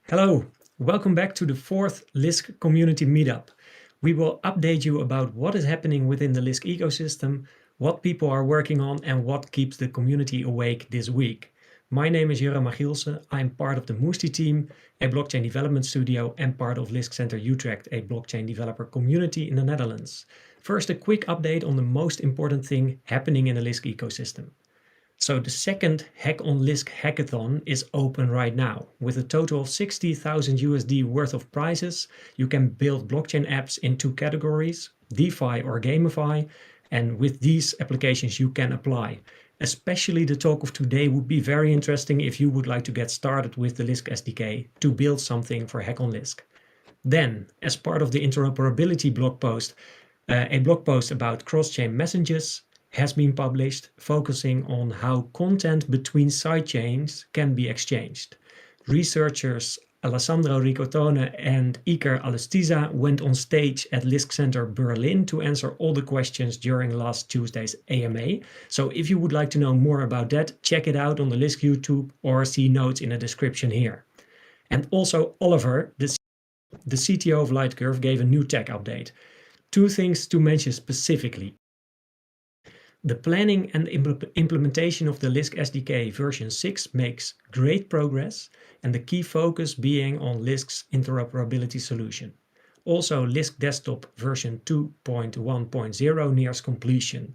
Hello, welcome back to the fourth Lisk Community Meetup. We will update you about what is happening within the Lisk ecosystem, what people are working on, and what keeps the community awake this week. My name is Jurre Magielsen. I'm part of the Moestie team, a blockchain development studio, and part of Lisk Center Utrecht, a blockchain developer community in the Netherlands. First, a quick update on the most important thing happening in the Lisk ecosystem. So the second HackOnLisk hackathon is open right now. With a total of 60,000 USD worth of prizes, you can build blockchain apps in two categories, DeFi or Gamify, and with these applications you can apply. Especially the talk of today would be very interesting if you would like to get started with the Lisk SDK to build something for HackOnLisk. Then, as part of the interoperability blog post, a blog post about cross-chain messages has been published, focusing on how content between sidechains can be exchanged. Researchers Alessandro Ricotone and Iker Alestiza went on stage at Lisk Center Berlin to answer all the questions during last Tuesday's AMA. So if you would like to know more about that, check it out on the Lisk YouTube or see notes in the description here. And also Oliver, the CTO of Lightcurve, gave a new tech update. Two things to mention specifically. The planning and implementation of the Lisk SDK version 6 makes great progress, and the key focus being on Lisk's interoperability solution. Also, Lisk Desktop version 2.1.0 nears completion.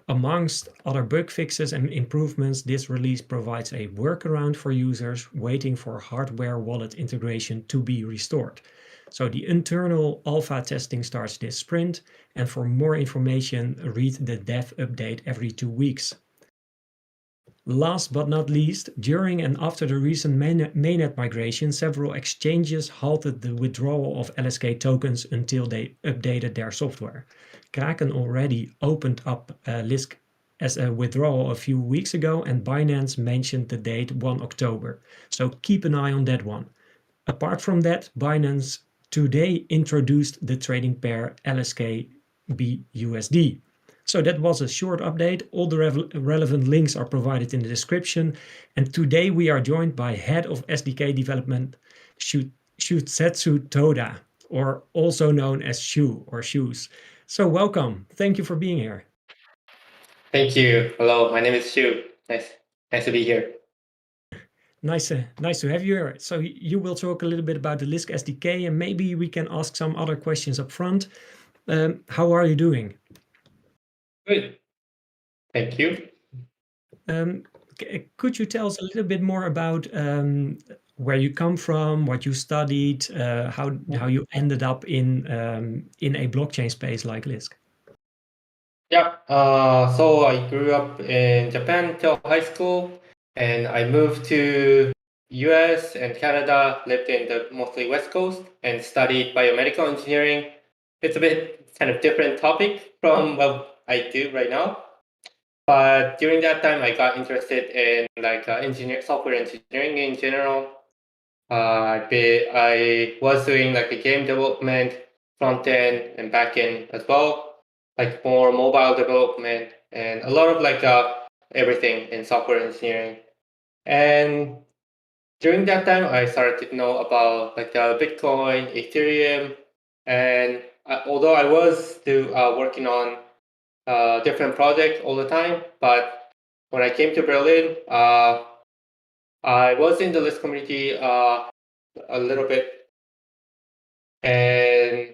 Amongst other bug fixes and improvements, this release provides a workaround for users waiting for hardware wallet integration to be restored. So the internal alpha testing starts this sprint, and for more information, read the dev update every 2 weeks. Last but not least, during and after the recent mainnet migration, several exchanges halted the withdrawal of LSK tokens until they updated their software. Kraken already opened up Lisk as a withdrawal a few weeks ago, and Binance mentioned the date 1 October. So keep an eye on that one. Apart from that, Binance today introduced the trading pair LSK BUSD. So that was a short update. All the relevant links are provided in the description. And today we are joined by Head of SDK Development, Shusetsu Toda, or also known as Shu or Shoes. So welcome. Thank you for being here. Thank you. Hello, my name is Shu. Nice to be here. Nice to have you here. So you will talk a little bit about the Lisk SDK, and maybe we can ask some other questions up front. How are you doing? Good. Thank you. Could you tell us a little bit more about where you come from, what you studied, how you ended up in a blockchain space like Lisk? Yeah. So I grew up in Japan till high school, and I moved to US and Canada, lived in the mostly West Coast, and studied biomedical engineering. It's a bit kind of different topic from what I do right now. But during that time, I got interested in software engineering in general. I was doing like a game development, front end and back end as well, like more mobile development and a lot of everything in software engineering. And during that time, I started to know about Bitcoin, Ethereum, and although I was still working on different projects all the time, but when I came to Berlin, I was in the Lisk community a little bit, and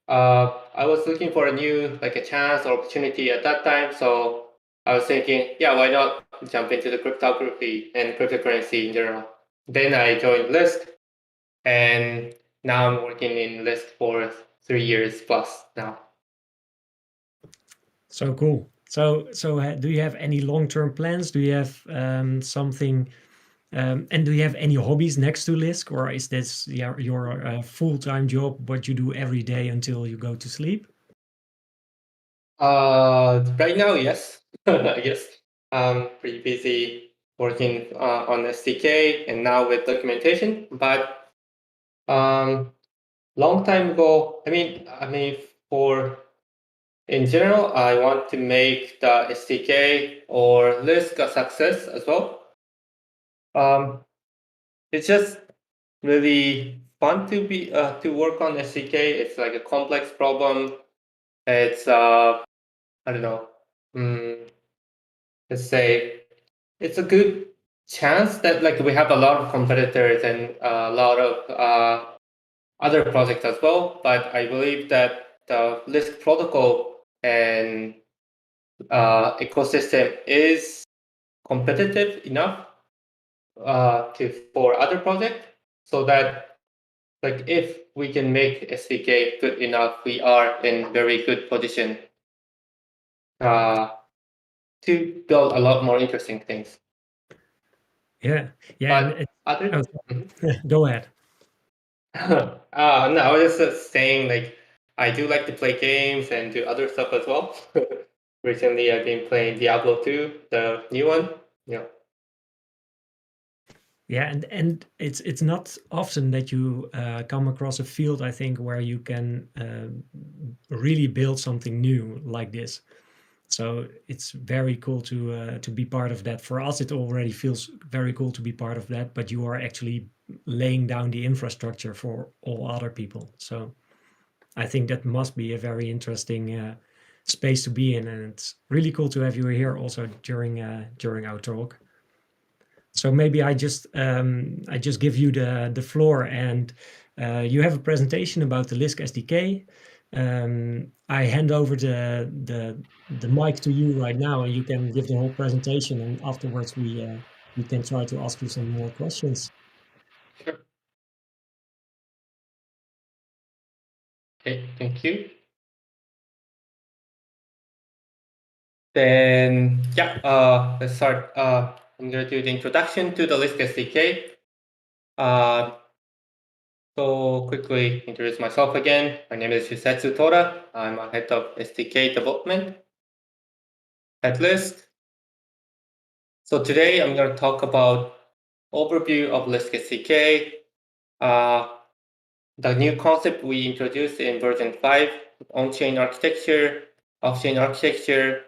I was looking for a chance or opportunity at that time. So I was thinking, yeah, why not jump into the cryptography and cryptocurrency in general? Then I joined Lisk, and now I'm working in Lisk for 3 years plus now. So cool. So do you have any long-term plans? Do you have something, and do you have any hobbies next to Lisk, or is this your full-time job, what you do every day until you go to sleep? Right now, yes. Yes. I'm pretty busy working on SDK and now with documentation. But long time ago, in general, I want to make the SDK or Lisk a success as well. It's just really fun to work on SDK. It's like a complex problem. It's I don't know. Let's say it's a good chance that like we have a lot of competitors and a lot of other projects as well. But I believe that the Lisk protocol and ecosystem is competitive enough for other projects, so that like if we can make SDK good enough, we are in very good position uh, to build a lot more interesting things. Yeah, and But other, Mhm. go ahead. No, I was just saying like I do like to play games and do other stuff as well. Recently, I've been playing Diablo 2, the new one. Yeah. Yeah, and it's not often that you come across a field, I think, where you can really build something new like this. So it's very cool to be part of that. For us, it already feels very cool to be part of that, but you are actually laying down the infrastructure for all other people. So I think that must be a very interesting space to be in, and it's really cool to have you here also during our talk. So maybe I just give you the floor, and you have a presentation about the Lisk SDK. I hand over the mic to you right now, and you can give the whole presentation, and afterwards we can try to ask you some more questions. Sure. Okay, thank you. Then yeah, let's start. I'm gonna do the introduction to the Lisk SDK. Uh, so quickly introduce myself again. My name is Shusetsu Toda. I'm a head of SDK development at Lisk. So today I'm going to talk about overview of Lisk SDK, uh, the new concept we introduced in version 5, on-chain architecture, off-chain architecture,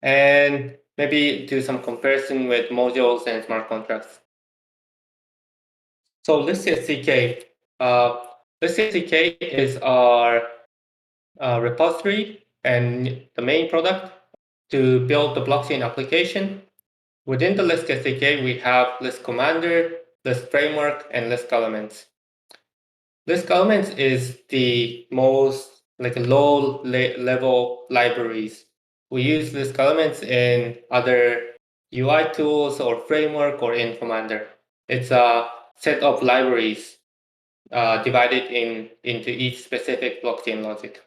and maybe do some comparison with modules and smart contracts. So Lisk SDK. Lisk SDK is our repository and the main product to build the blockchain application. Within the Lisk SDK, we have Lisk Commander, Lisk Framework, and Lisk Elements. Lisk Elements is the most like low level libraries. We use Lisk Elements in other UI tools or framework or in Commander. It's a set of libraries divided into each specific blockchain logic.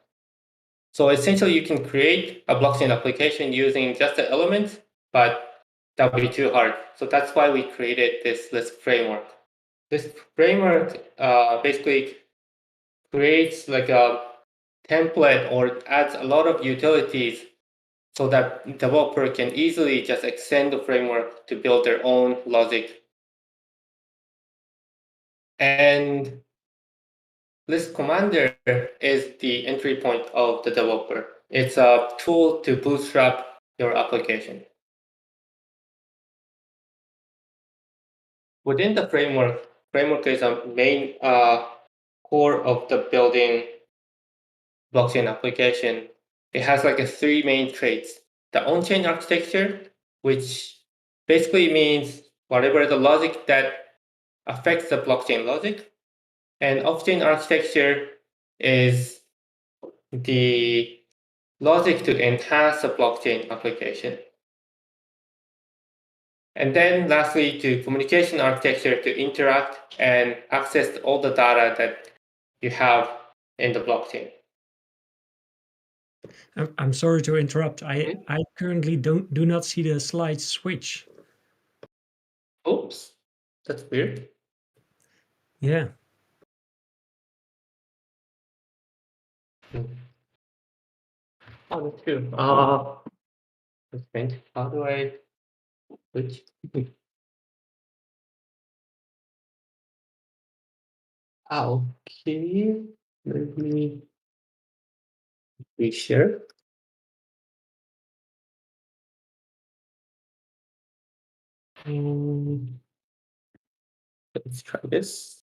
So essentially, you can create a blockchain application using just the elements, but that would be too hard. So that's why we created this Lisk framework. This framework basically creates like a template or adds a lot of utilities so that developer can easily just extend the framework to build their own logic. And Lisk Commander is the entry point of the developer. It's a tool to bootstrap your application. Within the framework is a main core of the building blockchain application. It has like a three main traits. The on-chain architecture, which basically means whatever the logic that affects the blockchain logic. And off-chain architecture is the logic to enhance the blockchain application. And then lastly, to communication architecture to interact and access all the data that you have in the blockchain. I'm sorry to interrupt. Mhm. I currently do not see the slide switch. Oops, that's weird. Yeah. Oh, that's true. That's strange. How do I switch? Okay. Let me reshare. Um, let's try this.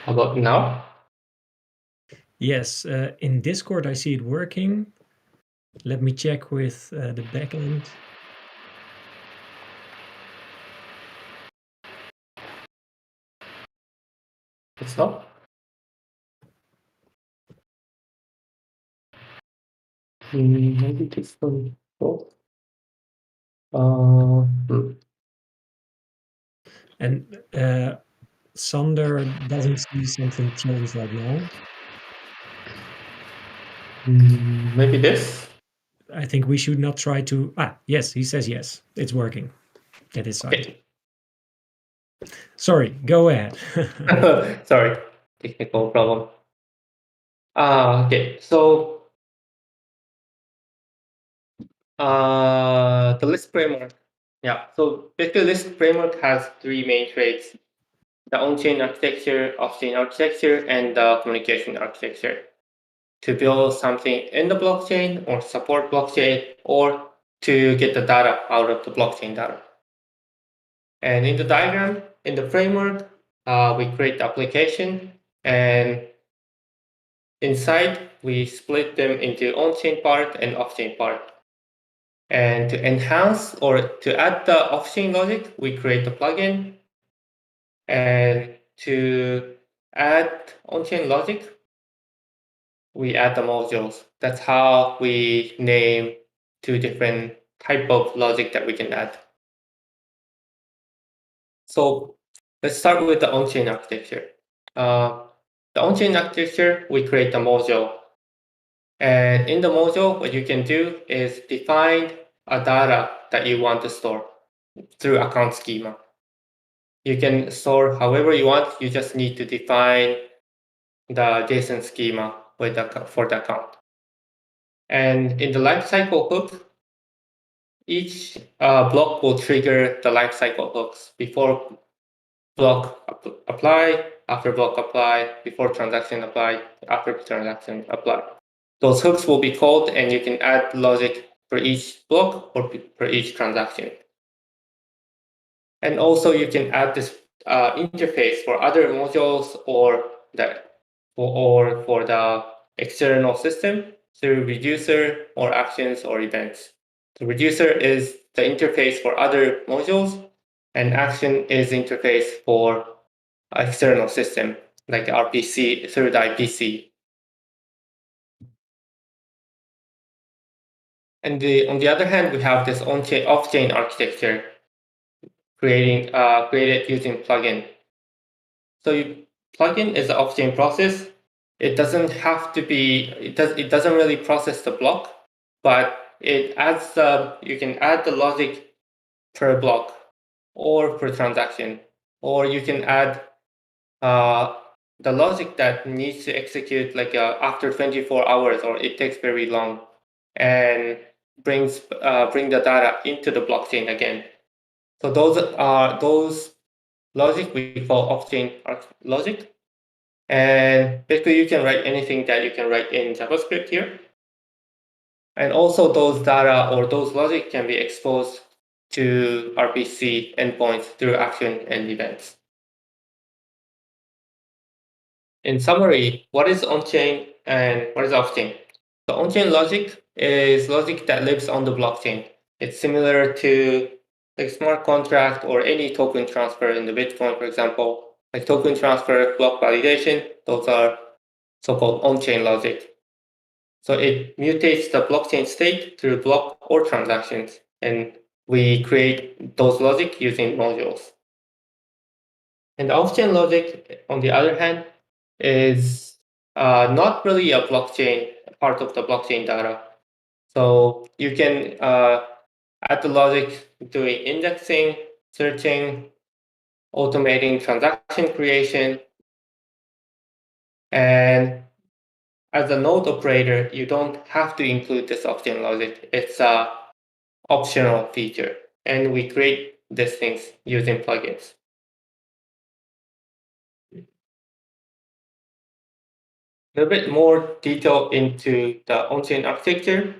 How about now? Yes, in Discord I see it working. Let me check with the backend. It's not? Maybe this one. Oh. And Sander doesn't see something changed right now. Maybe this? I think we should not try to... yes, he says yes. It's working at his side. Okay. Sorry, go ahead. Sorry, technical problem. Okay, so the Lisk framework. Yeah, so basically Lisk framework has three main traits: the on-chain architecture, off-chain architecture, and the communication architecture. To build something in the blockchain or support blockchain or to get the data out of the blockchain data. And in the diagram, in the framework, we create the application, and inside we split them into on-chain part and off-chain part. And to enhance or to add the off-chain logic, we create the plugin. And to add on-chain logic, we add the modules. That's how we name two different type of logic that we can add. So let's start with the on-chain architecture. The on-chain architecture, we create the module. And in the module, what you can do is define a data that you want to store through account schema. You can store however you want. You just need to define the JSON schema for the account. And in the lifecycle hook, each block will trigger the lifecycle hooks before block apply, after block apply, before transaction apply, after transaction apply. Those hooks will be called, and you can add logic for each block or for each transaction. And also you can add this interface for other modules or for the external system through reducer or actions or events. The reducer is the interface for other modules, and action is interface for external system like the RPC through the IPC. And on the other hand, we have this on-chain, off-chain architecture created using plugin. So plugin is an off-chain process. It doesn't have to be. It doesn't really process the block, but it adds you can add the logic per block or per transaction, or you can add the logic that needs to execute like after 24 hours, or it takes very long, and bring the data into the blockchain again. So those logic we call off-chain logic. And basically you can write anything that you can write in JavaScript here. And also those data or those logic can be exposed to RPC endpoints through action and events. In summary, what is on-chain and what is off-chain? The on-chain logic is logic that lives on the blockchain. It's similar to like smart contract or any token transfer in the Bitcoin, for example, like token transfer, block validation. Those are so-called on-chain logic. So it mutates the blockchain state through block or transactions, and we create those logic using modules. And the off-chain logic, on the other hand, is not really a blockchain part of the blockchain data. So you can add the logic doing indexing, searching, automating transaction creation, and as a node operator, you don't have to include this off-chain logic. It's a optional feature, and we create these things using plugins. A little bit more detail into the on-chain architecture.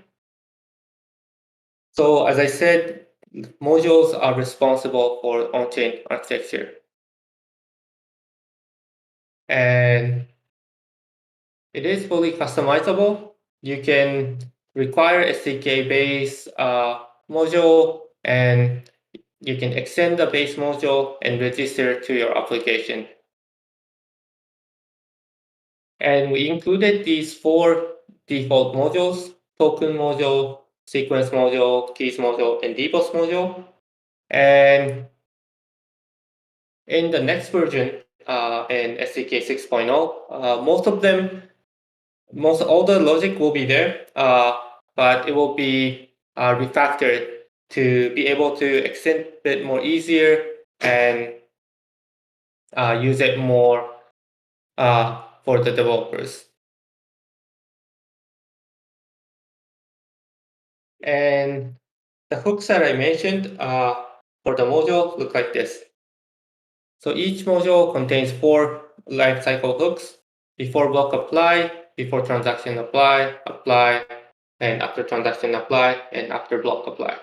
So as I said, modules are responsible for on-chain architecture. and it is fully customizable. You can require SDK base module, and you can extend the base module and register to your application. And we included these 4 default modules: token module, sequence module, keys module, and deboss module. And in the next version, in SDK 6.0, most all the logic will be there, but it will be refactored to be able to extend it more easier and use it more for the developers. And the hooks that I mentioned for the module look like this. So each module contains 4 lifecycle hooks: before block apply, before transaction apply, apply, and after transaction apply, and after block apply.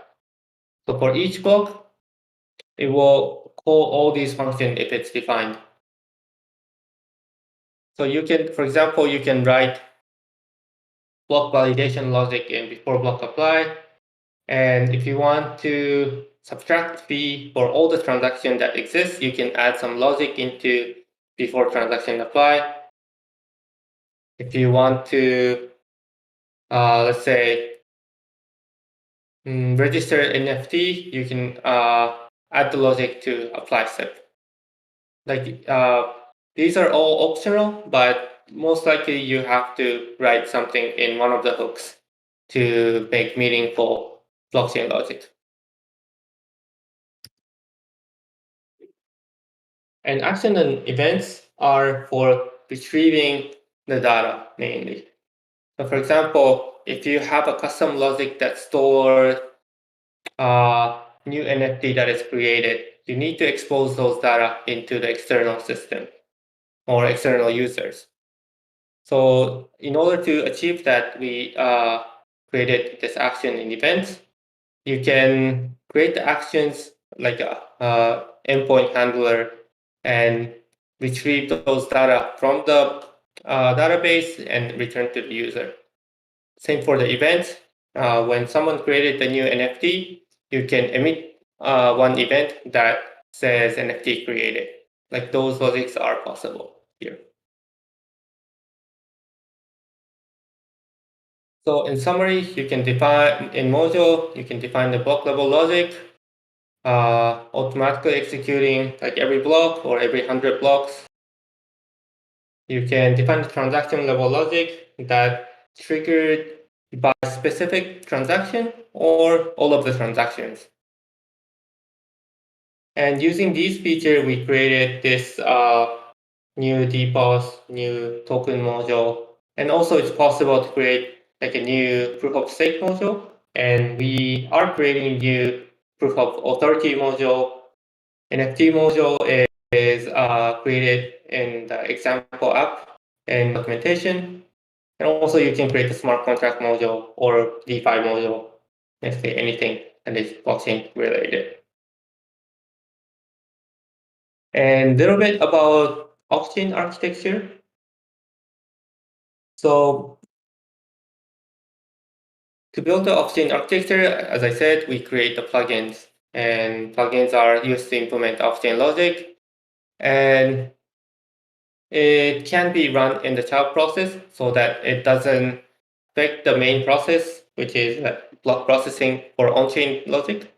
So for each block, it will call all these functions if it's defined. So you can, for example, you can write block validation logic in before block apply, and if you want to subtract fee for all the transactions that exist, you can add some logic into before transaction apply. If you want to, let's say, register NFT, you can add the logic to apply step. Like these are all optional, but most likely you have to write something in one of the hooks to make meaningful blockchain logic. And action and events are for retrieving the data mainly. So for example, if you have a custom logic that stores new NFT that is created, you need to expose those data into the external system or external users. So in order to achieve that, we created this action in events. You can create the actions like a endpoint handler and retrieve those data from the database and return to the user. Same for the events. When someone created the new NFT, you can emit one event that says NFT created. Like those logics are possible here. So in summary, you can define in module, you can define the block level logic, automatically executing like every block or every 100 blocks. You can define the transaction level logic that triggered by a specific transaction or all of the transactions. And using these features, we created this new deboss, new token module, and also it's possible to create like a new proof of stake module. And we are creating new proof of authority module. NFT module is created in the example app and documentation. And also you can create a smart contract module or DeFi module, basically anything that is blockchain related. And a little bit about off-chain architecture. So to build the off-chain architecture, as I said, we create the plugins, and plugins are used to implement off-chain logic, and it can be run in the child process so that it doesn't affect the main process, which is block processing for on-chain logic.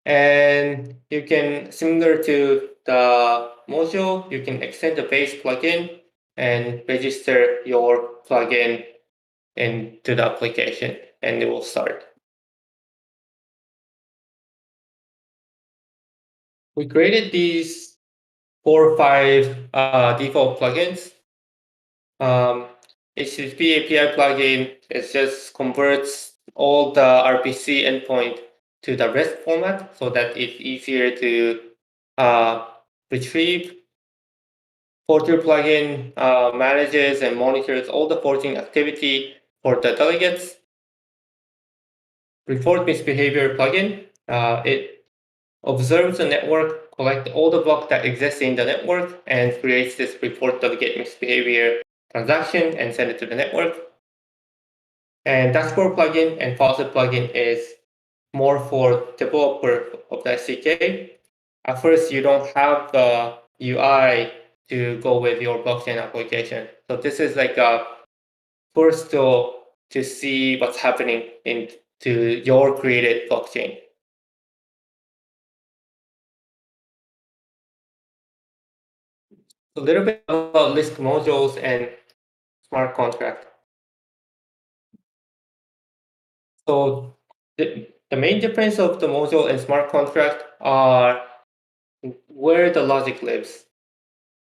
And you can, similar to the module, you can extend the base plugin and register your plugin into the application, and it will start. We created these 4 or 5 default plugins. HTTP API plugin, it just converts all the RPC endpoint to the REST format so that it's easier to retrieve. Porter plugin manages and monitors all the forging activity for the delegates. Report misbehavior plugin, it observes the network collect all the blocks that exist in the network and creates this report of get misbehavior transaction and send it to the network. And dashboard plugin and faucet plugin is more for developer of the SDK. At first, you don't have the UI to go with your blockchain application. So this is like a first tool to see what's happening into your created blockchain. A little bit about Lisk modules and smart contract. So the main difference of the module and smart contract are where the logic lives.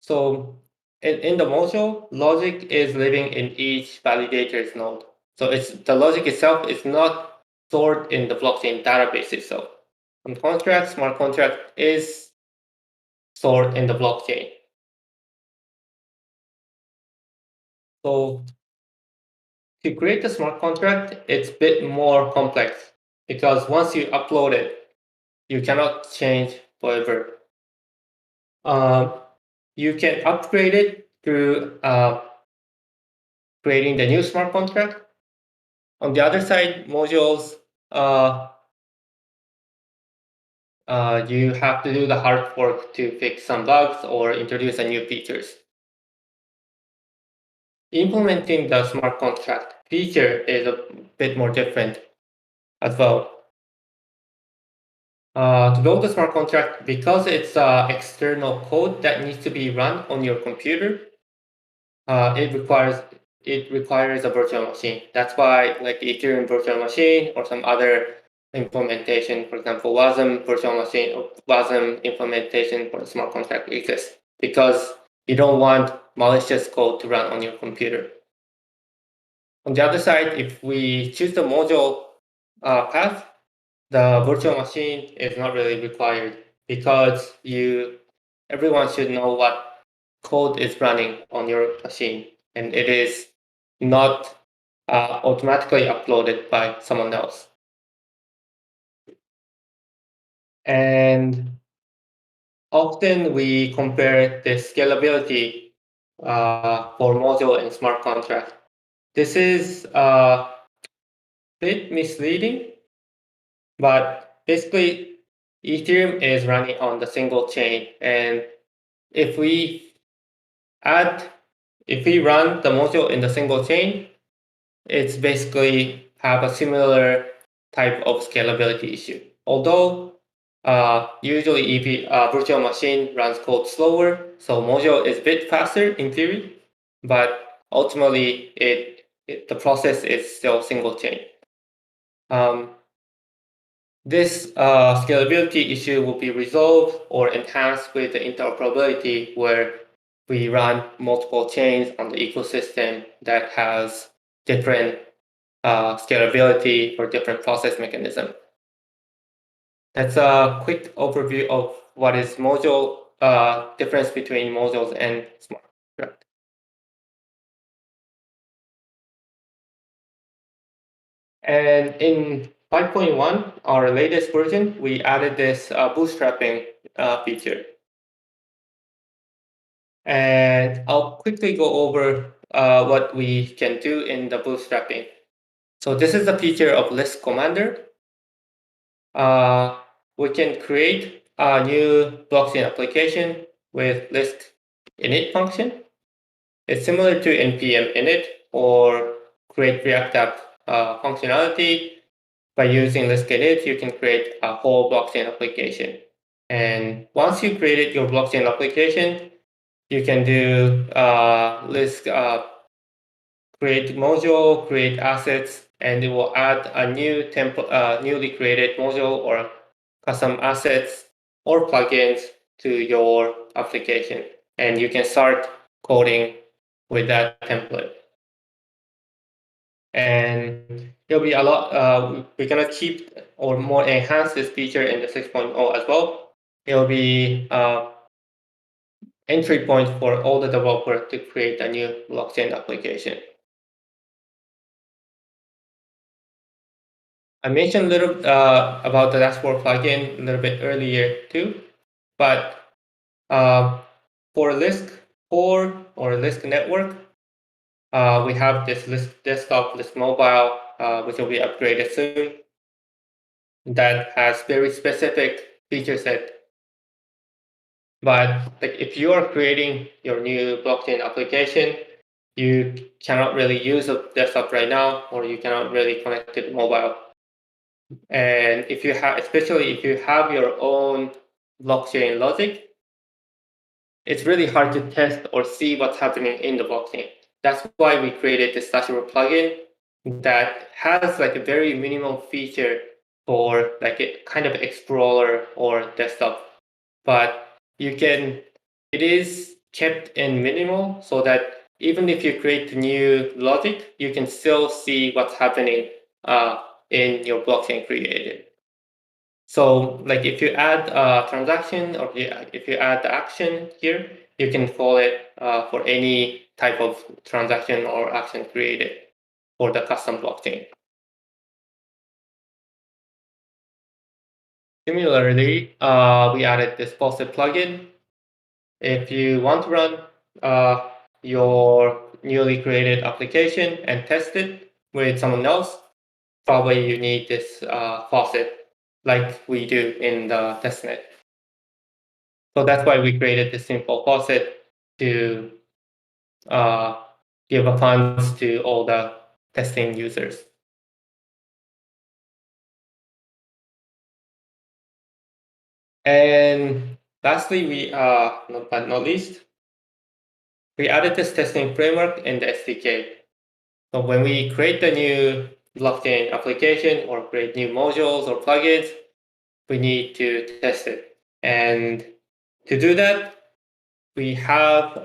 So in the module, logic is living in each validator's node. So the logic itself is not stored in the blockchain database itself. And smart contract is stored in the blockchain. So to create a smart contract, it's a bit more complex because once you upload it, you cannot change forever. You can upgrade it through creating the new smart contract. On the other side, modules, you have to do the hard work to fix some bugs or introduce a new features. Implementing the smart contract feature is a bit more different as well. To build the smart contract, because it's external code that needs to be run on your computer, it requires a virtual machine. That's why like the Ethereum virtual machine or some other implementation, for example, WASM virtual machine or WASM implementation for the smart contract exists, because you don't want malicious code to run on your computer. On the other side, if we choose the module path, the virtual machine is not really required because everyone should know what code is running on your machine, and it is not automatically uploaded by someone else. And often we compare the scalability for module and smart contract. This is a bit misleading, but basically Ethereum is running on the single chain, and if we run the module in the single chain, it's basically have a similar type of scalability issue. Although usually virtual machine runs code slower, so module is a bit faster in theory, but ultimately the process is still single chain. This scalability issue will be resolved or enhanced with the interoperability, where we run multiple chains on the ecosystem that has different scalability for different process mechanism. That's a quick overview of what is module, difference between modules and smart contract. And in 5.1, our latest version, we added this bootstrapping feature. And I'll quickly go over what we can do in the bootstrapping. So this is the feature of Lisk Commander. We can create a new blockchain application with Lisk init function. It's similar to npm init or create React app functionality. By using Lisk init, you can create a whole blockchain application. And once you created your blockchain application, you can do Lisk create module, create assets, and it will add a new newly created module or custom assets or plugins to your application. And you can start coding with that template. And there'll be a lot, we're gonna keep or more enhance this feature in the 6.0 as well. It'll be entry point for all the developers to create a new blockchain application. I mentioned a little about the dashboard plugin a little bit earlier too. But for Lisk core or Lisk network, we have this Lisk desktop, Lisk mobile, which will be upgraded soon, that has very specific feature set. But like if you are creating your new blockchain application, you cannot really use a desktop right now, or you cannot really connect it to mobile. And if you have, especially if you have your own blockchain logic, it's really hard to test or see what's happening in the blockchain. That's why we created this Stasher plugin that has like a very minimal feature for like a kind of explorer or desktop. But you can, it is kept in minimal so that even if you create new logic, you can still see what's happening in your blockchain created. So like if you add a transaction or if you add the action here, you can call it for any type of transaction or action created for the custom blockchain. Similarly, we added this Pulsed plugin. If you want to run your newly created application and test it with someone else, probably you need this faucet like we do in the testnet. So that's why we created this simple faucet to give a funds to all the testing users. And lastly, but not least, we added this testing framework in the SDK. So when we create the new blockchain application or create new modules or plugins, we need to test it. And to do that, we had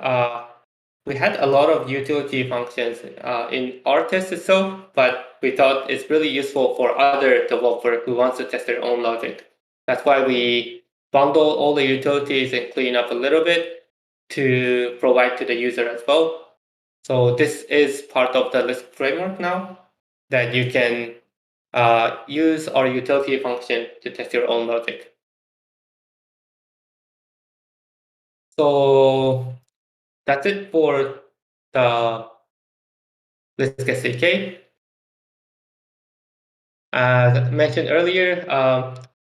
a lot of utility functions in our test itself, but we thought it's really useful for other developers who wants to test their own logic. That's why we bundle all the utilities and clean up a little bit to provide to the user as well. So this is part of the Lisk framework now that you can use our utility function to test your own logic. So that's it for the Lisk SDK. As mentioned earlier,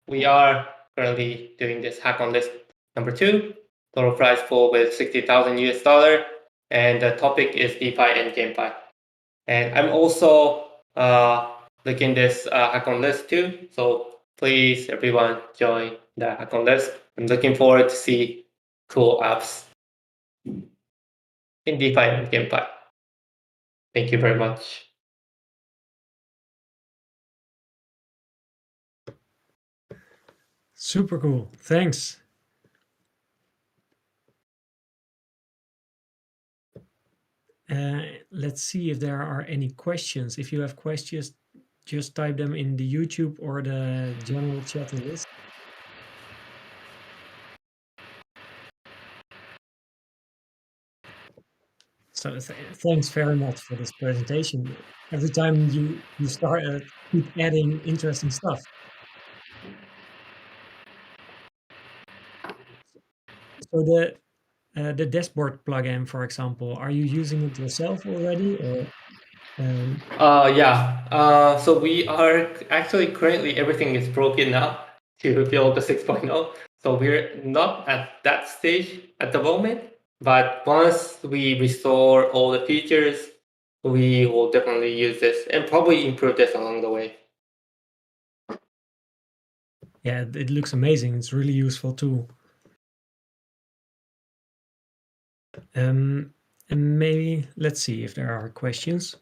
we are currently doing this HackOnLisk number 2, total prize pool with 60,000 US dollar, and the topic is DeFi and GameFi. And I'm also looking this HackOnLisk2, so please everyone join the HackOnLisk. I'm looking forward to see cool apps in DeFi and GameFi. Thank you very much. Super cool. Thanks. Let's see if there are any questions. If you have questions, just type them in the YouTube or the general chat in Lisk. So thanks very much for this presentation. Every time you start keep adding interesting stuff. So the dashboard plugin, for example, are you using it yourself already, or? Yeah. So we are actually currently everything is broken now to build the 6.0. So we're not at that stage at the moment. But once we restore all the features, we will definitely use this and probably improve this along the way. Yeah, it looks amazing. It's really useful too. And maybe let's see if there are questions.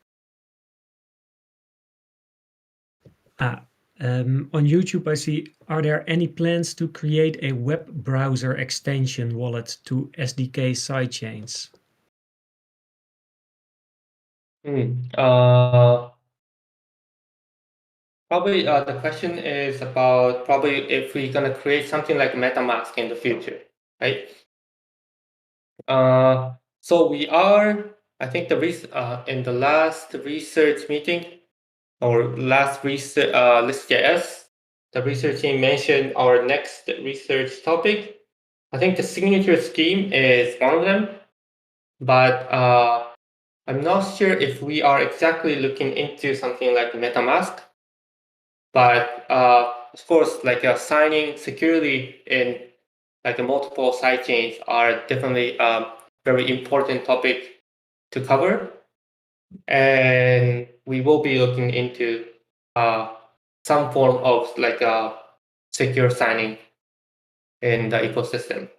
On YouTube, I see, are there any plans to create a web browser extension wallet to SDK sidechains? Probably the question is about probably if we're going to create something like MetaMask in the future, right? So we are, I think in the last research meeting or last research Lisk.js, the research team mentioned our next research topic I think the signature scheme is one of them, but I'm not sure if we are exactly looking into something like MetaMask. But of course, like signing securely in like multiple sidechains are definitely a very important topic to cover, and we will be looking into some form of like secure signing in the ecosystem.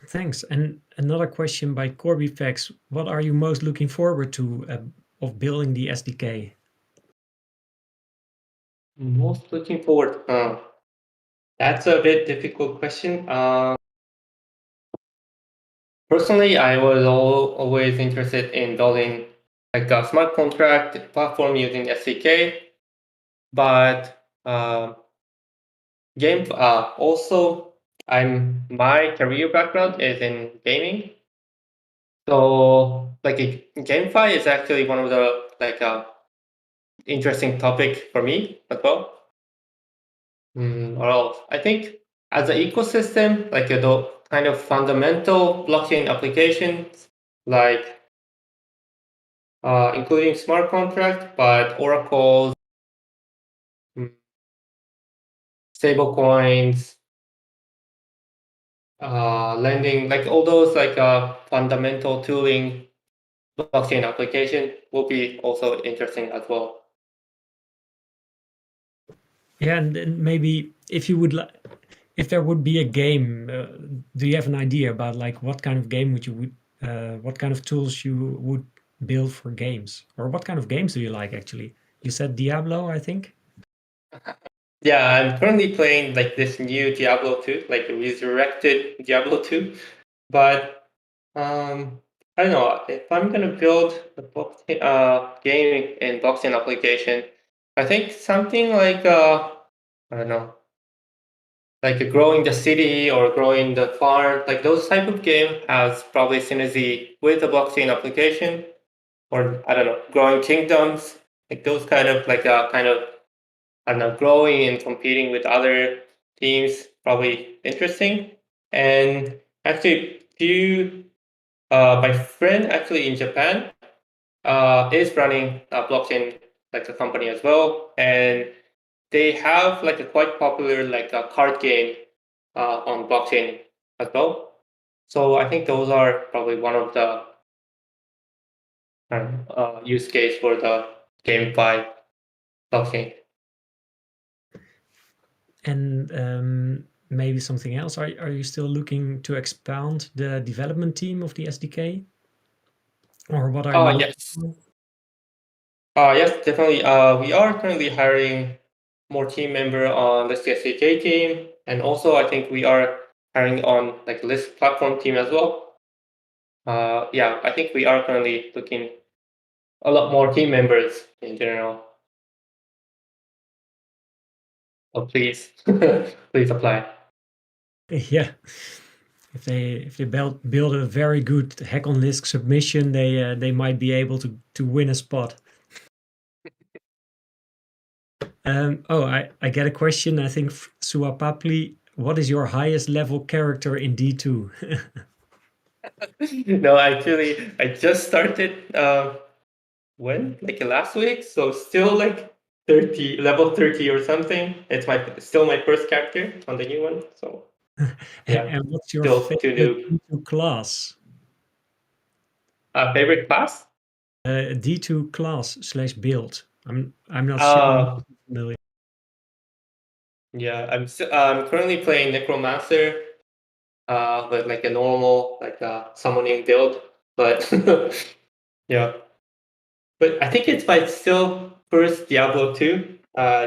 Thanks. And another question by Corbyfax. What are you most looking forward to of building the SDK? Most looking forward. That's a bit difficult question. Personally, I was always interested in building like a smart contract platform using SDK, but also my career background is in gaming, so like GameFi is actually one of the like interesting topic for me as well. Well, I think as an ecosystem, like the kind of fundamental blockchain applications, like including smart contract, but oracles, stable coins, lending, like all those like fundamental tooling blockchain application will be also interesting as well. Yeah, and then maybe if you would like, if there would be a game, do you have an idea about like what kind of game what kind of tools you would build for games, or what kind of games do you like actually? You said Diablo, I think. Yeah, I'm currently playing like this new Diablo 2, like a resurrected Diablo 2. But I don't know if I'm gonna build a game in blockchain application. I think something like I don't know, like growing the city or growing the farm, like those type of game has probably synergy with the blockchain application, or I don't know, growing kingdoms, like those kind of like kind of I don't know, growing and competing with other teams, probably interesting. And actually, my friend actually in Japan is running a blockchain like a company as well, and they have like a quite popular like a card game on blockchain as well. So I think those are probably one of the use case for the GameFi blockchain. And maybe something else. Are you still looking to expand the development team of the SDK, or what are you looking Yes. for? Yes, definitely. We are currently hiring more team member on the SDK team, and also I think we are hiring on like Lisk platform team as well. Yeah, I think we are currently looking a lot more team members in general. So please, please apply. Yeah, if they build a very good HackOnLisk submission, they might be able to win a spot. Oh, I get a question. I think Suapapli, what is your highest level character in D2? No, actually, I just started when like last week, so still like 30 level 30 or something. It's still my first character on the new one, so yeah, And what's your still too favorite new. D2 class? Favorite class? D2 class slash build. I'm not sure. I'm Uh, not familiar. yeah, I'm currently playing Necromancer, with like a normal like summoning build, but yeah. But I think it's my still first Diablo 2.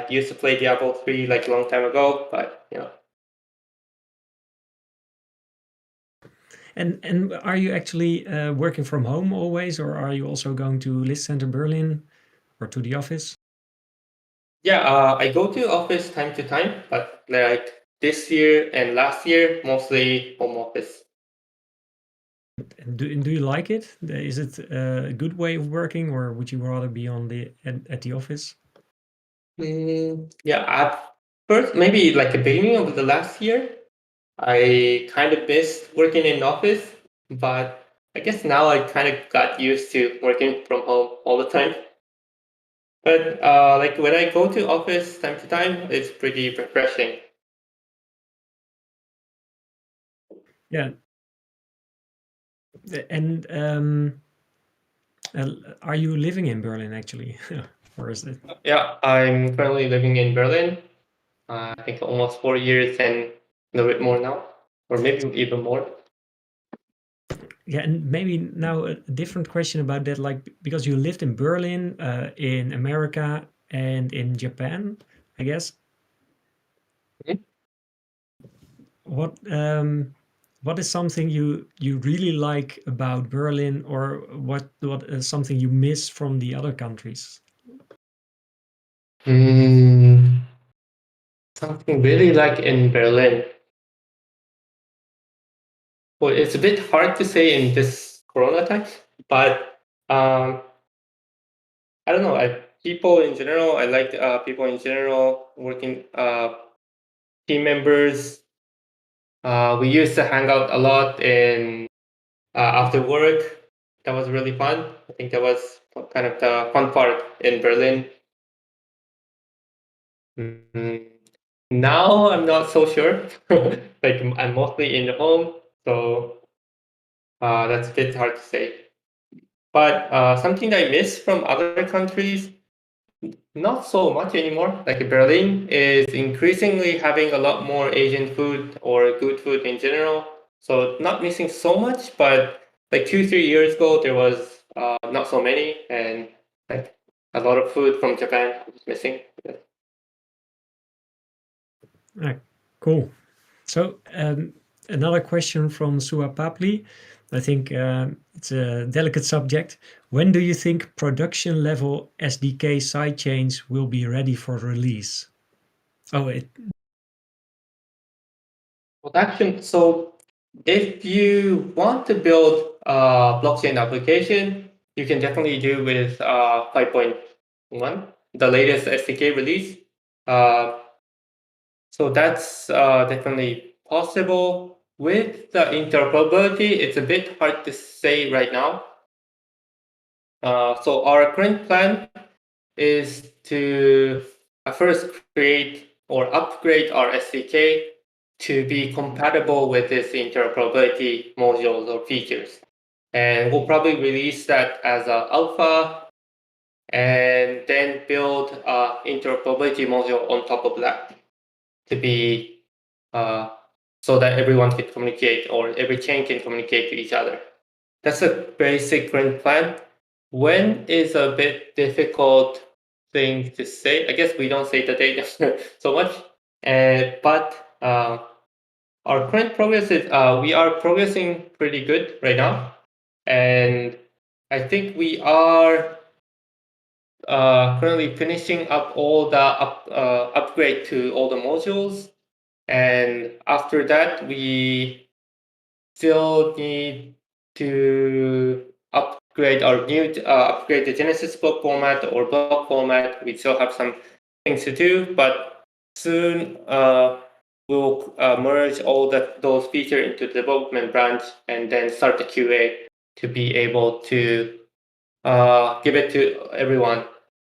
Used to play Diablo 3 like a long time ago, but you know. And are you actually working from home always, or are you also going to List Center Berlin or to the office? Yeah, I go to office time to time, but like this year and last year, mostly home office. Do you like it? Is it a good way of working, or would you rather be at the office? Yeah, first, maybe like the beginning of the last year, I kind of missed working in office, but I guess now I kind of got used to working from home all the time. But like when I go to office time to time, it's pretty refreshing. Yeah. And are you living in Berlin actually? Or is it? Yeah, I'm currently living in Berlin. I think almost 4 years and a little bit more now, or maybe even more. Yeah, and maybe now a different question about that, like because you lived in Berlin, in America, and in Japan, I guess. Mhm. What is something you really like about Berlin, or what is something you miss from the other countries? Something really like in Berlin. Well, it's a bit hard to say in this Corona time, but I don't know. People in general, I like people in general, working team members. We used to hang out a lot in after work. That was really fun. I think that was kind of the fun part in Berlin. Mm, Now I'm not so sure. Like I'm mostly in the home, so that's a bit hard to say. But something that I miss from other countries, not so much anymore. Like Berlin is increasingly having a lot more Asian food or good food in general. So not missing so much, but like 2, 3 years ago there was not so many, and like a lot of food from Japan was missing. Ah, cool. So another question from Sua Papli. I think it's a delicate subject. When do you think production level SDK sidechains will be ready for release? Oh, Production. So if you want to build a blockchain application, you can definitely do with 5.1, the latest SDK release. Uh, so that's definitely possible. With the interoperability, it's a bit hard to say right now. So our current plan is to first create or upgrade our SDK to be compatible with this interoperability modules or features. And we'll probably release that as an alpha and then build an interoperability module on top of that to be uh, so that everyone can communicate or every chain can communicate to each other. That's a basic current plan. When is a bit difficult thing to say. I guess we don't say the date so much, but our current progress is we are progressing pretty good right now, and I think we are currently finishing up all the upgrade to all the modules, and after that we still need to upgrade the Genesis block format or block format. We still have some things to do, but soon we'll merge all those features into the development branch and then start the QA to be able to give it to everyone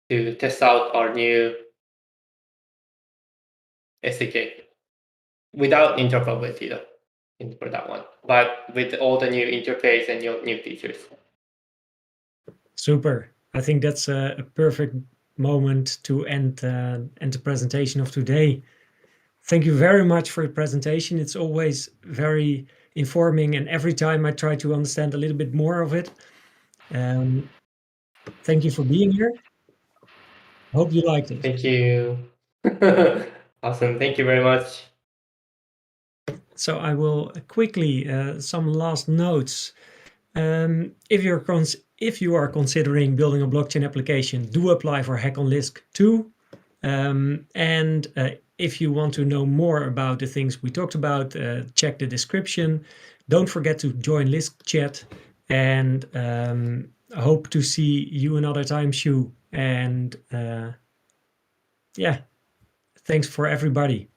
to test out our new SDK without interoperability though for that one, but with all the new interface and new features. super. I think that's a perfect moment to end the presentation of today. Thank you very much for your presentation. It's always very informing, and every time I try to understand a little bit more of it. Thank you for being here. Hope you liked it. Thank you. Awesome. Thank you very much. So I will quickly some last notes. If you are considering building a blockchain application, do apply for HackOnLisk2. And if you want to know more about the things we talked about, check the description. Don't forget to join Lisk chat, and I hope to see you another time, Shu. And yeah, Thanks for everybody.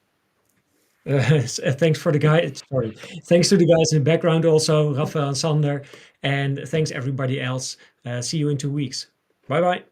Thanks for the guys. Sorry. Thanks to the guys in the background also, Rafael and Sander, and thanks everybody else. See you in 2 weeks. Bye bye.